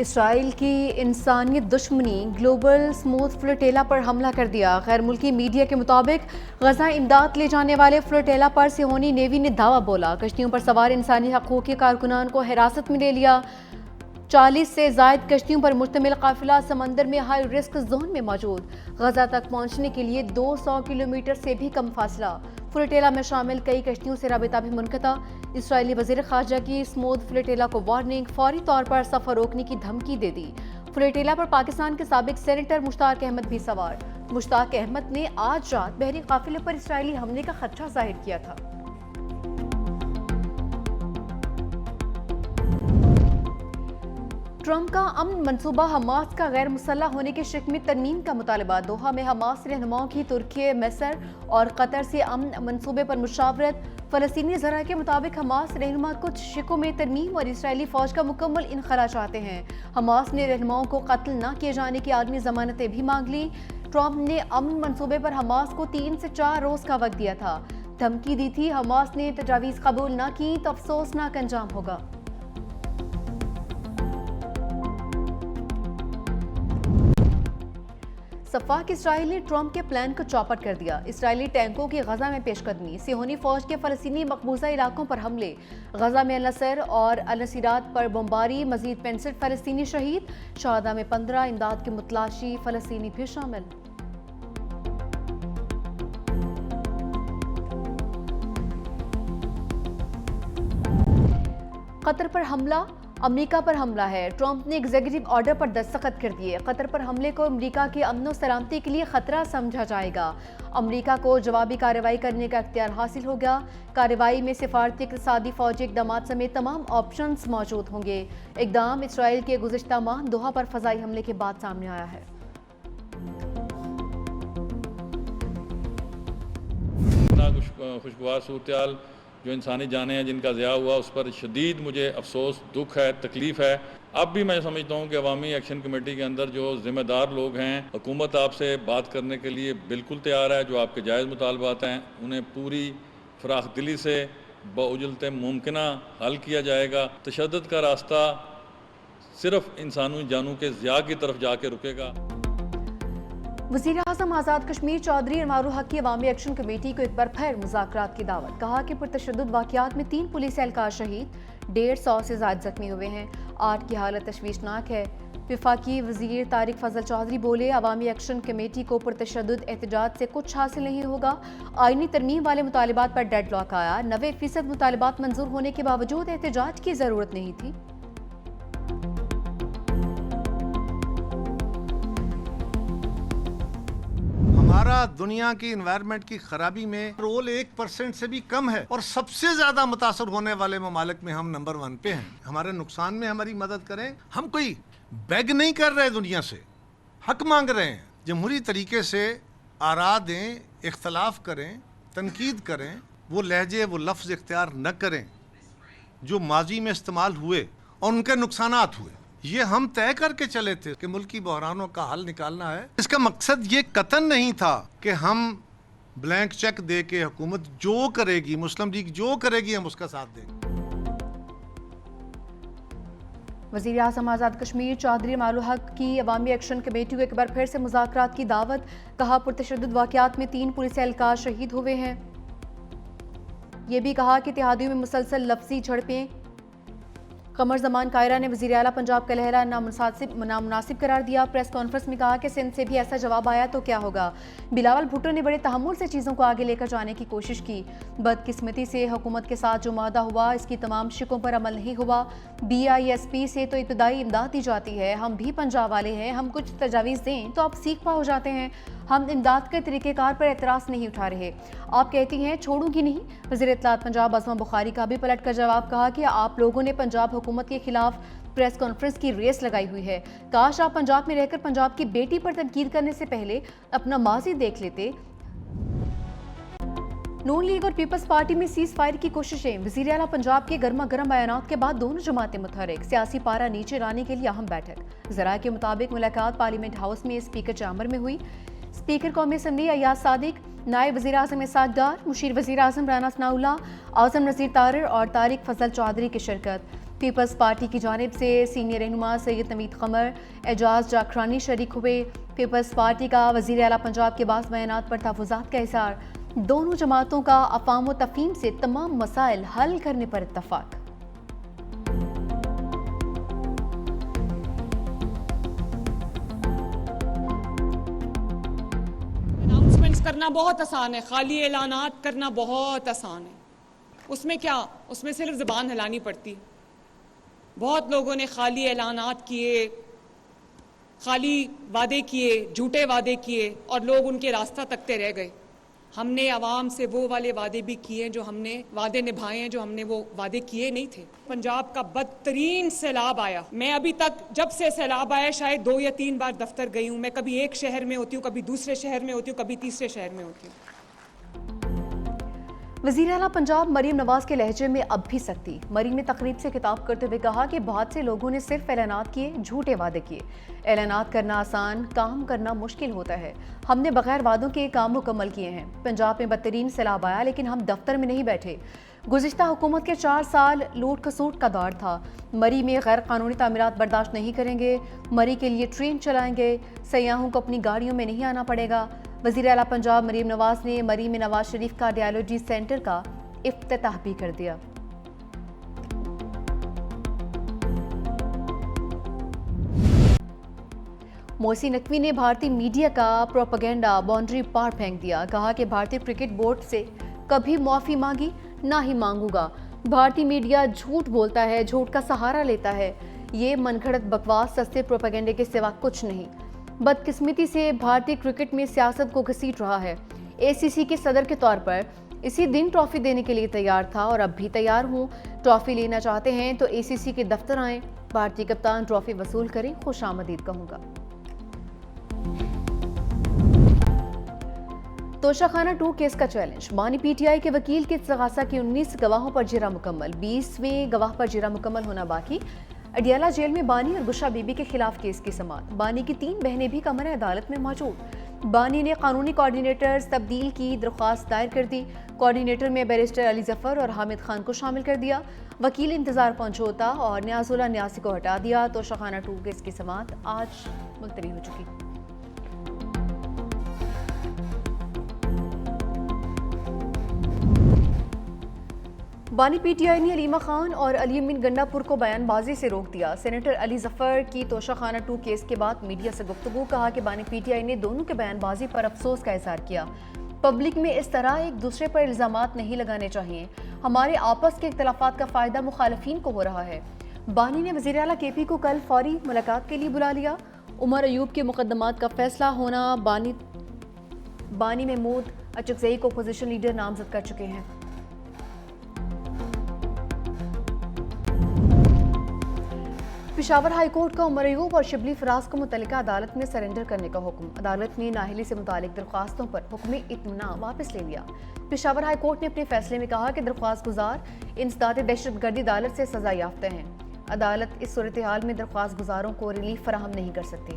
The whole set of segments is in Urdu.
اسرائیل کی انسانیت دشمنی گلوبل سموتھ فلوٹیلا پر حملہ کر دیا۔ غیر ملکی میڈیا کے مطابق غزہ امداد لے جانے والے فلوٹیلا پر صہیونی نیوی نے دعویٰ بولا۔ کشتیوں پر سوار انسانی حقوق کے کارکنان کو حراست میں لے لیا۔ 40 سے زائد کشتیوں پر مشتمل قافلہ سمندر میں ہائی رسک زون میں موجود۔ غزہ تک پہنچنے کے لیے 200 کلومیٹر سے بھی کم فاصلہ۔ فلوٹیلا میں شامل کئی کشتیوں سے رابطہ بھی منقطع۔ اسرائیلی وزیر خارجہ کی سموتھ فلوٹیلا کو وارننگ، فوری طور پر سفر روکنے کی دھمکی دے دی۔ فلوٹیلا پر پاکستان کے سابق سینیٹر مشتاق احمد بھی سوار۔ مشتاق احمد نے آج رات بحری قافلے پر اسرائیلی حملے کا خدشہ ظاہر کیا تھا۔ ٹرمپ کا امن منصوبہ حماس کا غیر مسلح ہونے کے شک میں ترمیم کا مطالبہ۔ دوحہ میں حماس رہنماؤں کی ترکی، مصر اور قطر سے امن منصوبے پر مشاورت۔ فلسطینی ذرائع کے مطابق حماس رہنما کچھ شکوں میں ترمیم اور اسرائیلی فوج کا مکمل انخلا چاہتے ہیں۔ حماس نے رہنماؤں کو قتل نہ کیے جانے کی عالمی ضمانتیں بھی مانگ لیں۔ ٹرمپ نے امن منصوبے پر حماس کو 3 سے 4 روز کا وقت دیا تھا۔ دھمکی دی تھی حماس نے تجاویز قبول نہ کی تو افسوسناک انجام ہوگا۔ سفاک اسرائیل نے ٹرمپ کے پلان کو چوپٹ کر دیا۔ اسرائیلی ٹینکوں کی غزہ میں پیش قدمی، صہیونی فوج کے فلسطینی مقبوضہ علاقوں پر حملے، غزہ میں النصر اور النصیرات پر بمباری، مزید 65 فلسطینی شہید، شہداء میں 15 امداد کے متلاشی فلسطینی بھی شامل۔ قطر پر حملہ، امریکہ پر حملہ ہے۔ ٹرمپ نے ایگزیکٹو آرڈر پر دستخط کر دیے۔ قطر پر حملے کو امریکہ کی امن و سلامتی کے لیے خطرہ سمجھا جائے گا۔ امریکہ کو جوابی کارروائی کرنے کا اختیار حاصل ہوگا۔ کارروائی میں سفارتی، اقتصادی، فوجی اقدامات سمیت تمام آپشنز موجود ہوں گے۔ اقدام اسرائیل کے گزشتہ ماہ دوحہ پر فضائی حملے کے بعد سامنے آیا ہے۔ خوشگوار صورتحال جو انسانی جانیں ہیں جن کا ضیاع ہوا، اس پر شدید مجھے افسوس، دکھ ہے، تکلیف ہے۔ اب بھی میں سمجھتا ہوں کہ عوامی ایکشن کمیٹی کے اندر جو ذمہ دار لوگ ہیں، حکومت آپ سے بات کرنے کے لیے بالکل تیار ہے۔ جو آپ کے جائز مطالبات ہیں انہیں پوری فراخ دلی سے باوجلت ممکنہ حل کیا جائے گا۔ تشدد کا راستہ صرف انسانی جانوں کے ضیاع کی طرف جا کے رکے گا۔ وزیر اعظم آزاد کشمیر چودھری انوار الحق کی عوامی ایکشن کمیٹی کو ایک بار پھر مذاکرات کی دعوت۔ کہا کہ پرتشدد واقعات میں 3 پولیس اہلکار شہید، 150 سے زائد زخمی ہوئے ہیں، 8 کی حالت تشویشناک ہے۔ وفاقی وزیر طارق فضل چودھری بولے، عوامی ایکشن کمیٹی کو پرتشدد احتجاج سے کچھ حاصل نہیں ہوگا۔ آئینی ترمیم والے مطالبات پر ڈیڈ لاک آیا۔ 90% مطالبات منظور ہونے کے باوجود احتجاج کی ضرورت نہیں تھی۔ ہمارا دنیا کی انوائرمنٹ کی خرابی میں رول 1% سے بھی کم ہے، اور سب سے زیادہ متاثر ہونے والے ممالک میں ہم نمبر 1 پہ ہیں۔ ہمارے نقصان میں ہماری مدد کریں۔ ہم کوئی بیگ نہیں کر رہے، دنیا سے حق مانگ رہے ہیں۔ جمہوری طریقے سے آراء دیں، اختلاف کریں، تنقید کریں، وہ لہجے، وہ لفظ اختیار نہ کریں جو ماضی میں استعمال ہوئے اور ان کے نقصانات ہوئے۔ یہ ہم طے کر کے چلے تھے کہ ملکی بحرانوں کا حل نکالنا ہے۔ اس کا مقصد یہ قطعاً نہیں تھا کہ ہم بلینک چیک دے کے حکومت جو کرے گی، مسلم لیگ جو کرے گی، ہم اس کا ساتھ دیں گے۔ وزیر اعظم آزاد کشمیر چودھری انوار الحق کی عوامی ایکشن کمیٹی کو ایک بار پھر سے مذاکرات کی دعوت۔ کہا پرتشدد واقعات میں 3 پولیس اہلکار شہید ہوئے ہیں۔ یہ بھی کہا کہ اتحادیوں میں مسلسل لفظی جھڑپیں۔ قمر زمان قاہرہ نے وزیر اعلیٰ پنجاب کا لہرہ نامناسب قرار دیا۔ پریس کانفرنس میں کہا کہ سندھ سے بھی ایسا جواب آیا تو کیا ہوگا۔ بلاول بھٹو نے بڑے تحمل سے چیزوں کو آگے لے کر جانے کی کوشش کی۔ بدقسمتی سے حکومت کے ساتھ جو معاہدہ ہوا، اس کی تمام شقوں پر عمل نہیں ہوا۔ BISP سے تو ابتدائی امداد دی جاتی ہے، ہم بھی پنجاب والے ہیں، ہم کچھ تجاویز دیں تو آپ سیکھ پا ہو جاتے ہیں۔ ہم امداد کے طریقہ کار پر اعتراض نہیں اٹھا رہے۔ آپ کہتی ہیں چھوڑوں گی نہیں۔ وزیر اطلاعات پنجاب عظمہ بخاری کا بھی پلٹ کر جواب کہا کہ آپ لوگوں نے پنجاب حکومت کے خلاف پریس کانفرنس کی ریس لگائی ہوئی ہے۔ کاش آپ پنجاب میں رہ کر پنجاب کی بیٹی پر تنقید کرنے سے پہلے اپنا ماضی دیکھ لیتے۔ نون لیگ اور پیپلز پارٹی میں سیز فائر کی کوششیں۔ وزیر اعلیٰ پنجاب کے گرما گرم بیانات کے بعد دونوں جماعتیں متحرک، سیاسی پارا نیچے لانے کے لیے اہم بیٹھک۔ ذرائع کے مطابق ملاقات پارلیمنٹ ہاؤس میں اسپیکر چیمبر میں ہوئی۔ اسپیکر قومی اسمبلی ایاز صادق، نائب وزیر اعظم اسحاق ڈار، مشیر وزیر اعظم رانا ثناء اللہ، اعظم نذیر طارر اور طارق فضل چودھری کی شرکت۔ پیپلز پارٹی کی جانب سے سینئر رہنما سید نوید قمر، اعجاز جاکرانی شریک ہوئے۔ پیپلز پارٹی کا وزیر اعلیٰ پنجاب کے بعض بیانات پر تحفظات کا اظہار۔ دونوں جماعتوں کا افہام و تفہیم سے تمام مسائل حل کرنے پر اتفاق۔ اناؤنسمنٹس کرنا بہت آسان ہے، خالی اعلانات کرنا بہت آسان ہے۔ اس میں کیا، اس میں صرف زبان ہلانی پڑتی۔ بہت لوگوں نے خالی اعلانات کیے، خالی وعدے کیے، جھوٹے وعدے کیے، اور لوگ ان کے راستہ تکتے رہ گئے۔ ہم نے عوام سے وہ والے وعدے بھی کیے جو ہم نے وعدے نبھائے ہیں، جو ہم نے وہ وعدے کیے نہیں تھے۔ پنجاب کا بدترین سیلاب آیا، میں ابھی تک جب سے سیلاب آیا شاید 2 یا 3 بار دفتر گئی ہوں۔ میں کبھی ایک شہر میں ہوتی ہوں، کبھی دوسرے شہر میں ہوتی ہوں، کبھی تیسرے شہر میں ہوتی ہوں۔ وزیر اعلیٰ پنجاب مریم نواز کے لہجے میں اب بھی سختی۔ مریم نے تقریب سے خطاب کرتے ہوئے کہا کہ بہت سے لوگوں نے صرف اعلانات کیے، جھوٹے وعدے کیے۔ اعلانات کرنا آسان، کام کرنا مشکل ہوتا ہے۔ ہم نے بغیر وعدوں کے کام مکمل کیے ہیں۔ پنجاب میں بدترین سیلاب آیا لیکن ہم دفتر میں نہیں بیٹھے۔ گزشتہ حکومت کے 4 سال لوٹ کھسوٹ کا دور تھا۔ مری میں غیر قانونی تعمیرات برداشت نہیں کریں گے۔ مری کے لیے ٹرین چلائیں گے۔ سیاحوں کو اپنی گاڑیوں میں نہیں آنا پڑے گا۔ وزیر اعلیٰ پنجاب مریم نواز نے مری میں نواز شریف کا ڈائیالوجی سینٹر کا افتتاح بھی کر دیا۔ محسن نقوی نے بھارتی میڈیا کا پروپیگنڈا باؤنڈری پار پھینک دیا۔ کہا کہ بھارتی کرکٹ بورڈ سے کبھی معافی مانگی نہ ہی مانگوں گا۔ بھارتی میڈیا جھوٹ بولتا ہے، جھوٹ کا سہارا لیتا ہے۔ یہ من گھڑت بکواس سستے پروپیگنڈے کے سوا کچھ نہیں۔ بدقسمتی سے بھارتی کرکٹ میں سیاست کو گھسیٹ رہا ہے۔ اے سی سی کے صدر کے طور پر اسی دن ٹرافی دینے کے لیے تیار تھا اور اب بھی تیار ہوں۔ ٹرافی لینا چاہتے ہیں تو اے سی سی کے دفتر آئیں۔ بھارتی کپتان ٹرافی وصول کریں، خوش آمدید کہوں گا۔ توشہ خانہ 2 کیس کا چیلنج۔ بانی پی ٹی آئی کے وکیل کے استغاثہ کی 19 گواہوں پر جرا مکمل، 20ویں گواہ پر جرا مکمل ہونا باقی۔ اڈیالہ جیل میں بانی اور گشا بی بی کے خلاف کیس کی سماعت۔ بانی کی 3 بہنیں بھی کمرہ عدالت میں موجود۔ بانی نے قانونی کوارڈینیٹرز تبدیل کی درخواست دائر کر دی۔ کوارڈینیٹر میں بیرسٹر علی ظفر اور حامد خان کو شامل کر دیا۔ وکیل انتظار پنجھوتا اور نیاز اللہ نیازی کو ہٹا دیا۔ توشہ خانہ 2 کیس کی سماعت آج ملتوی ہو چکی۔ بانی پی ٹی آئی نے علیمہ خان اور علی امین گنڈا پور کو بیان بازی سے روک دیا۔ سینیٹر علی ظفر کی توشہ خانہ 2 کیس کے بعد میڈیا سے گفتگو۔ کہا کہ بانی پی ٹی آئی نے دونوں کے بیان بازی پر افسوس کا اظہار کیا۔ پبلک میں اس طرح ایک دوسرے پر الزامات نہیں لگانے چاہیے۔ ہمارے آپس کے اختلافات کا فائدہ مخالفین کو ہو رہا ہے۔ بانی نے وزیر اعلیٰ کے پی کو کل فوری ملاقات کے لیے بلا لیا۔ عمر ایوب کے مقدمات کا فیصلہ ہونا۔ بانی محمود اچکزئی کو اپوزیشن لیڈر نامزد کر چکے ہیں۔ پشاور ہائی کورٹ کا عمر ایوب اور شبلی فراز کو متعلقہ عدالت میں سرنڈر کرنے کا حکم۔ عدالت نے نااہلی سے متعلق درخواستوں پر حکم اطمیناء واپس لے لیا۔ پشاور ہائی کورٹ نے اپنے فیصلے میں کہا کہ درخواست گزار انسداد دہشت گردی عدالت سے سزا یافتہ ہیں۔ عدالت اس صورتحال میں درخواست گزاروں کو ریلیف فراہم نہیں کر سکتی۔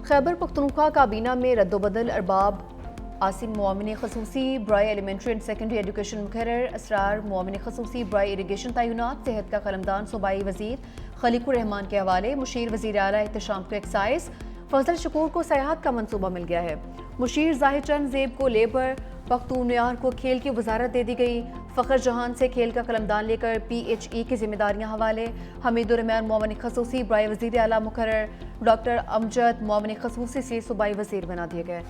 خیبر پختونخوا کابینہ میں رد و بدل۔ ارباب عاصم معاون خصوصی برائے ایلیمنٹری اینڈ سیکنڈری ایجوکیشن مقرر، اسرار معاون خصوصی برائے اریگیشن تعینات، صحت کا قلمدان صوبائی وزیر خلیق الرحمان کے حوالے، مشیر وزیر اعلیٰ احتشام کو ایکسائز، فضل شکور کو سیاحت کا منصوبہ مل گیا ہے، مشیر ظاہر چند زیب کو لیبر، پختون یار کو کھیل کی وزارت دے دی گئی، فخر جہان سے کھیل کا قلمدان لے کر پی ایچ ای کی ذمہ داریاں حوالے، حمید الرحمان معاون خصوصی برائے وزیر اعلیٰ مقرر، ڈاکٹر امجد معاون خصوصی سے صوبائی وزیر بنا دیے گئے۔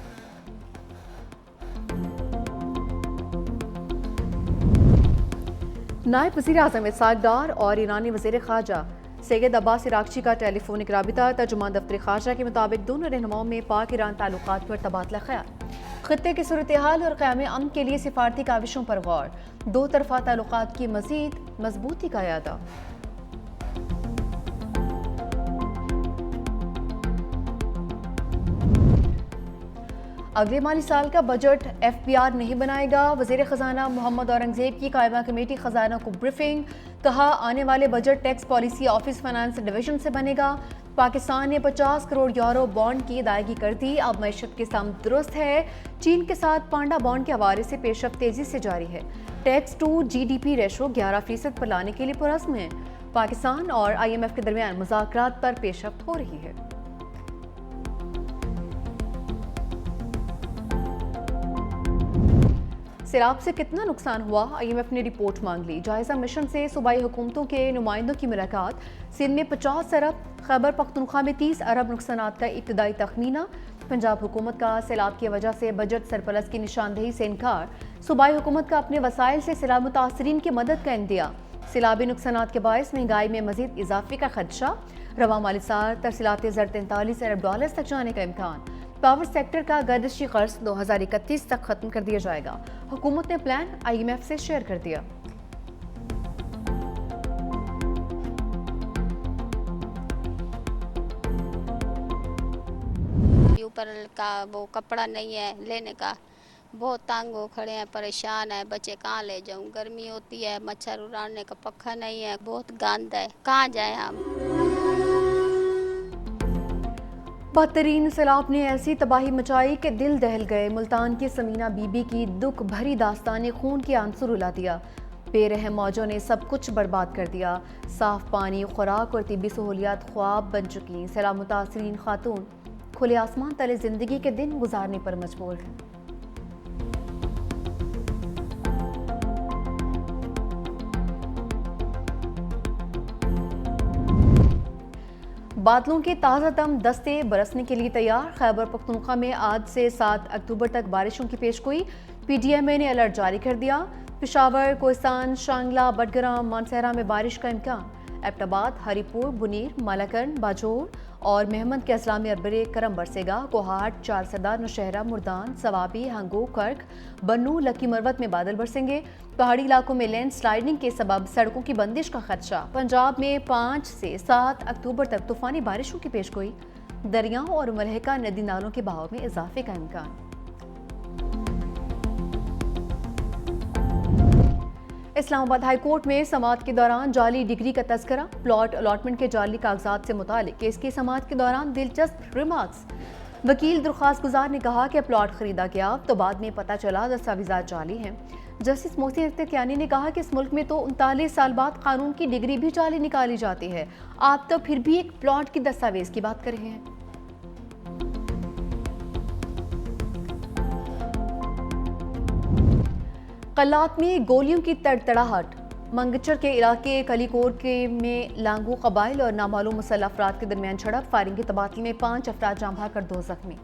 نائب وزیر اعظم اسحاق ڈار اور ایرانی وزیر خارجہ سید عباس عراقچی کا ٹیلی فونک رابطہ۔ ترجمان دفتر خارجہ کے مطابق دونوں رہنماؤں میں پاک ایران تعلقات پر تبادلہ خیال، خطے کی صورتحال اور قیام امن کے لیے سفارتی کاوشوں پر غور، دو طرفہ تعلقات کی مزید مضبوطی کا اعادہ۔ اگلے مالی سال کا بجٹ ایف پی آر نہیں بنائے گا، وزیر خزانہ محمد اورنگزیب کی قائمہ کمیٹی خزانہ کو بریفنگ، کہا آنے والے budget tax policy office finance division سے بنے گا، پاکستان نے 50 کروڑ یورو بانڈ کی ادائیگی کر دی، اب معیشت کی سمت درست ہے۔ چین کے ساتھ پانڈا بانڈ کے حوالے سے پیش رفت تیزی سے جاری ہے۔ Tax to G D P ratio 11% پر لانے کے لیے پرعزم ہے۔ پاکستان اور IMF کے درمیان مذاکرات پر پیش رفت ہو رہی ہے۔ سیلاب سے کتنا نقصان ہوا؟ IMF نے رپورٹ مانگ لی۔ جائزہ مشن سے صوبائی حکومتوں کے نمائندوں کی ملاقات۔ سندھ میں 50 ارب، خیبر پختونخوا میں 30 ارب نقصانات کا ابتدائی تخمینہ۔ پنجاب حکومت کا سیلاب کی وجہ سے بجٹ سرپلس کی نشاندہی سے انکار۔ صوبائی حکومت کا اپنے وسائل سے سیلاب متاثرین کی مدد کا اندیا۔ سیلابی نقصانات کے باعث مہنگائی میں مزید اضافے کا خدشہ۔ رواں مالی سال ترسیلات زر 43 ارب ڈالرز تک جانے کا امکان۔ پاور سیکٹر کا گردشی قرض 2031 تک ختم کر دیا جائے گا۔ حکومت نے پلان IMF سے شیئر کر دیا۔ اوپر کا وہ کپڑا نہیں ہے لینے کا، بہت تنگ ہو کھڑے ہیں، پریشان ہے، بچے کہاں لے جاؤں، گرمی ہوتی ہے، مچھر اڑانے کا پنکھا نہیں ہے، بہت گند ہے، کہاں جائیں ہم۔ بدترین سیلاب نے ایسی تباہی مچائی کہ دل دہل گئے۔ ملتان کی سمینہ بی بی کی دکھ بھری داستان نے خون کے آنسو رلا دیا۔ بے رحم موجوں نے سب کچھ برباد کر دیا۔ صاف پانی، خوراک اور طبی سہولیات خواب بن چکی۔ سیلاب متاثرین خاتون کھلے آسمان تلے زندگی کے دن گزارنے پر مجبور ہیں۔ بادلوں کے تازہ دم دستے برسنے کے لیے تیار۔ خیبر پختونخوا میں آج سے 7 اکتوبر تک بارشوں کی پیشگوئی۔ PDMA نے الرٹ جاری کر دیا۔ پشاور، کوہستان، شانگلہ، بٹگرام، مانسہرہ میں بارش کا امکان۔ ایبٹ آباد، ہری پور، بنیر، مالاکنڈ، باجوڑ اور مہمند کے اضلاع میں اربرے کرم برسے گا۔ کوہاٹ، چارسدہ، نوشہرہ، مردان، سوابی، ہنگو، کرک، بنو، لکی مروت میں بادل برسیں گے۔ پہاڑی علاقوں میں لینڈ سلائیڈنگ کے سبب سڑکوں کی بندش کا خدشہ۔ پنجاب میں 5 سے 7 اکتوبر تک طوفانی بارشوں کی پیشگوئی۔ دریاؤں اور ملحقہ ندی نالوں کے بہاؤ میں اضافے کا امکان۔ اسلام آباد ہائی کورٹ میں سماعت کے دوران جعلی ڈگری کا تذکرہ۔ پلاٹ الاٹمنٹ کے جعلی کاغذات سے متعلق کیس کی سماعت کے دوران دلچسپ ریمارکس۔ وکیل درخواست گزار نے کہا کہ پلاٹ خریدا گیا تو بعد میں پتہ چلا دستاویزات جعلی ہیں۔ جسٹس محسن اختر کیانی نے کہا کہ اس ملک میں تو 39 سال بعد قانون کی ڈگری بھی جعلی نکالی جاتی ہے، آپ تو پھر بھی ایک پلاٹ کی دستاویز کی بات کر رہے ہیں۔ قلات میں گولیوں کی تڑتڑاہٹ۔ منگچر کے علاقے کلی کور میں لانگو قبائل اور نامعلوم مسلح افراد کے درمیان جھڑپ۔ فائرنگ کے تبادلے میں 5 افراد جاں بحق کر 2 زخمی۔